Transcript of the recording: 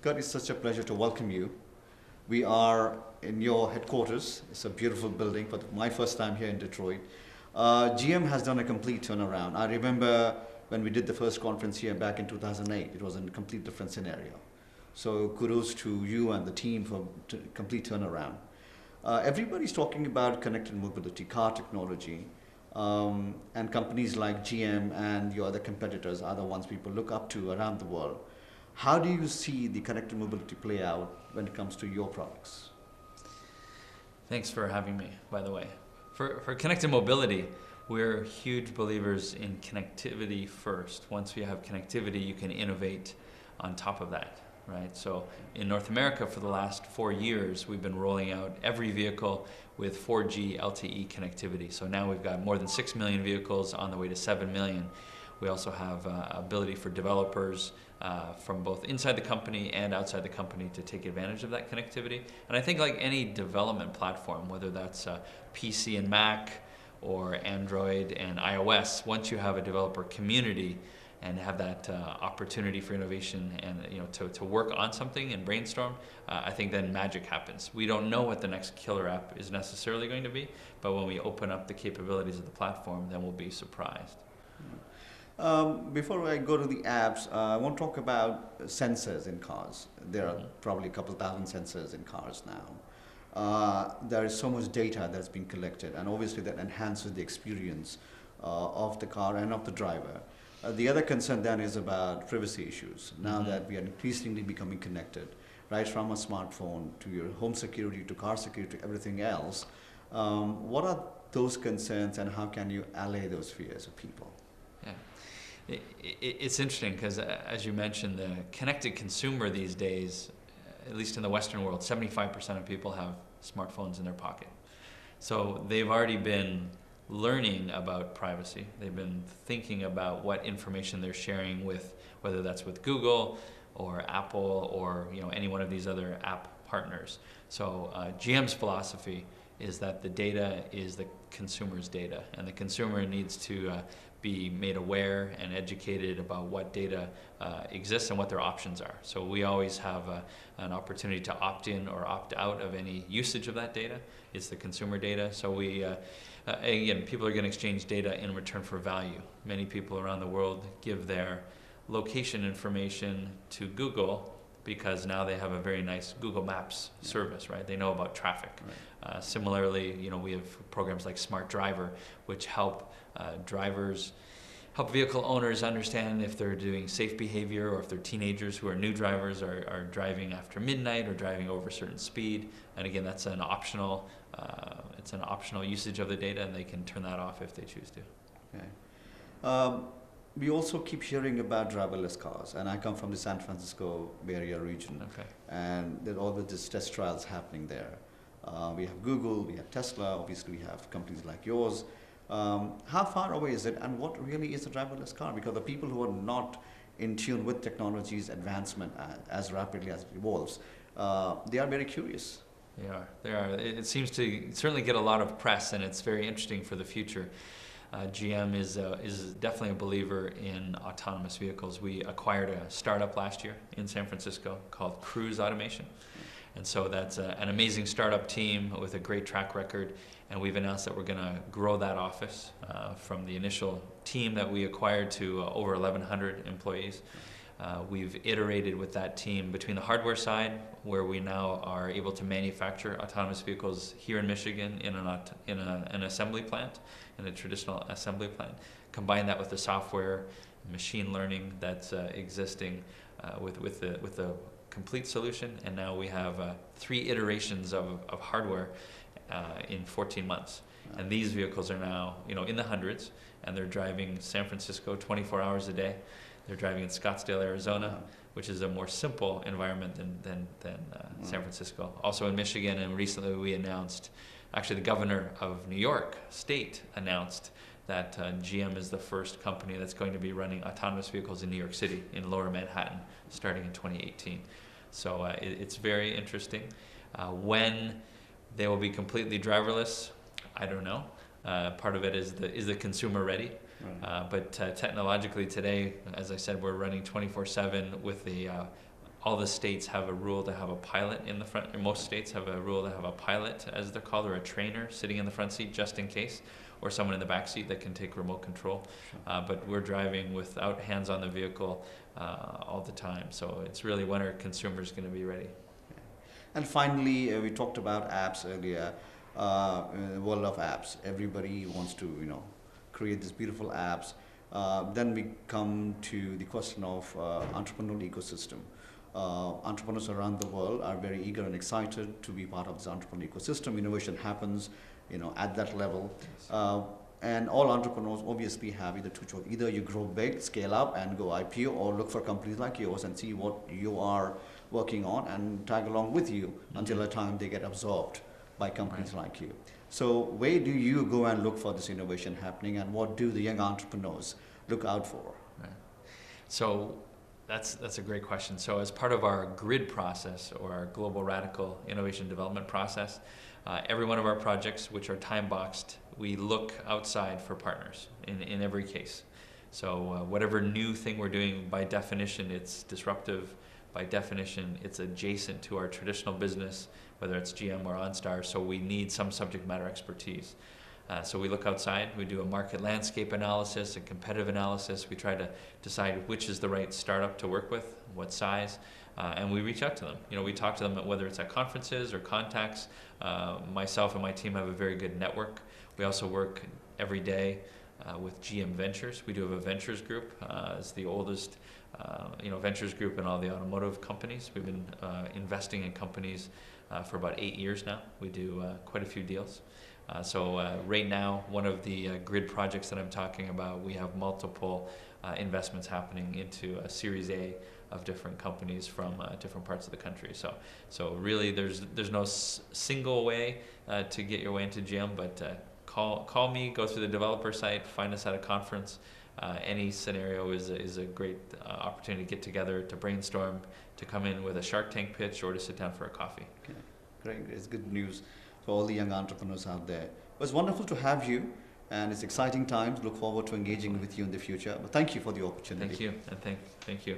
Kurt, it's such a pleasure to welcome you. We are in your headquarters. It's a beautiful building, but my first time here in Detroit. GM has done a complete turnaround. I remember when we did the first conference here back in 2008, it was a complete different scenario. So kudos to you and the team for complete turnaround. Everybody's talking about connected mobility, car technology, and companies like GM and your other competitors are the ones people look up to around the world. How do you see the connected mobility play out when it comes to your products? Thanks for having me, by the way. For connected mobility, we're huge believers in connectivity first. Once we have connectivity, you can innovate on top of that, right? So in North America, for the last 4 years, we've been rolling out every vehicle with 4G LTE connectivity. So now we've got more than 6 million vehicles on the way to 7 million. We also have ability for developers from both inside the company and outside the company to take advantage of that connectivity. And I think like any development platform, whether that's PC and Mac or Android and iOS, once you have a developer community and have that opportunity for innovation and to work on something and brainstorm, I think then magic happens. We don't know what the next killer app is necessarily going to be, but when we open up the capabilities of the platform, then we'll be surprised. Before I go to the apps, I want to talk about sensors in cars. There are probably a couple thousand sensors in cars now. There is so much data that's been collected, and obviously that enhances the experience of the car and of the driver. The other concern then is about privacy issues. Now that we are increasingly becoming connected, right from a smartphone to your home security to car security to everything else, what are those concerns and how can you allay those fears of people? Yeah. It's interesting because, as you mentioned, the connected consumer these days, at least in the Western world, 75% of people have smartphones in their pocket. So they've already been learning about privacy. They've been thinking about what information they're sharing with, whether that's with Google or Apple or any one of these other app partners. So GM's philosophy is that the data is the consumer's data, and the consumer needs to be made aware and educated about what data exists and what their options are. So we always have an opportunity to opt in or opt out of any usage of that data. It's the consumer data. So we, again, people are going to exchange data in return for value. Many people around the world give their location information to Google because now they have a very nice Google Maps service, right? They know about traffic. Right. Similarly, we have programs like Smart Driver, which help vehicle owners understand if they're doing safe behavior or if they're teenagers who are new drivers are driving after midnight or driving over a certain speed. And again, that's an optional, usage of the data, and they can turn that off if they choose to. Okay. We also keep hearing about driverless cars, and I come from the San Francisco Bay Area region, and there are always these test trials happening there. We have Google, we have Tesla, obviously we have companies like yours. How far away is it, and what really is a driverless car? Because the people who are not in tune with technology's advancement as rapidly as it evolves, they are very curious. They are. It seems to certainly get a lot of press, and it's very interesting for the future. GM is definitely a believer in autonomous vehicles. We acquired a startup last year in San Francisco called Cruise Automation. And so that's an amazing startup team with a great track record. And we've announced that we're going to grow that office from the initial team that we acquired to over 1,100 employees. We've iterated with that team between the hardware side, where we now are able to manufacture autonomous vehicles here in Michigan in an assembly plant, in a traditional assembly plant. Combine that with the software, machine learning that's existing with the complete solution, and now we have 3 iterations of hardware in 14 months. And these vehicles are now in the hundreds, and they're driving San Francisco 24 hours a day. They're driving in Scottsdale, Arizona, which is a more simple environment than San Francisco. Also in Michigan, and recently we announced, actually the governor of New York State announced that GM is the first company that's going to be running autonomous vehicles in New York City, in Lower Manhattan, starting in 2018. So it's very interesting. When they will be completely driverless, I don't know. Part of it is the consumer ready? Right. But technologically today, as I said, we're running 24/7 with the all the states have a rule to have a pilot in the front, or most states have a rule to have a pilot, as they're called, or a trainer sitting in the front seat just in case, or someone in the back seat that can take remote control. Sure. But we're driving without hands on the vehicle all the time. So it's really when are consumers going to be ready? And finally, we talked about apps earlier. In the world of apps, everybody wants to, create these beautiful apps. Then we come to the question of entrepreneurial ecosystem. Entrepreneurs around the world are very eager and excited to be part of this entrepreneurial ecosystem. Innovation happens, at that level. And all entrepreneurs obviously have either two choices. Either you grow big, scale up and go IPO, or look for companies like yours and see what you are working on and tag along with you until the time they get absorbed by companies like you. So where do you go and look for this innovation happening, and what do the young entrepreneurs look out for? Right. So that's a great question. So as part of our GRID process, or our Global Radical Innovation Development process, every one of our projects, which are time boxed, we look outside for partners in every case. So whatever new thing we're doing, by definition, it's disruptive. By definition, it's adjacent to our traditional business, whether it's GM or OnStar, so we need some subject matter expertise. So we look outside, we do a market landscape analysis, a competitive analysis, we try to decide which is the right startup to work with, what size, and we reach out to them. We talk to them whether it's at conferences or contacts. Myself and my team have a very good network. We also work every day with GM Ventures. We do have a ventures group. It's the oldest ventures group in all the automotive companies. We've been investing in companies for about 8 years now. We do quite a few deals. So right now, one of the GRID projects that I'm talking about, we have multiple investments happening into a Series A of different companies from different parts of the country. So really, there's no single way to get your way into GM, but call me, go through the developer site, find us at a conference. Any scenario is a great opportunity to get together, to brainstorm, to come in with a Shark Tank pitch, or to sit down for a coffee. Okay. Great. It's good news for all the young entrepreneurs out there. It was wonderful to have you, and it's exciting times. Look forward to engaging with you in the future. But thank you for the opportunity. Thank you, and thank you.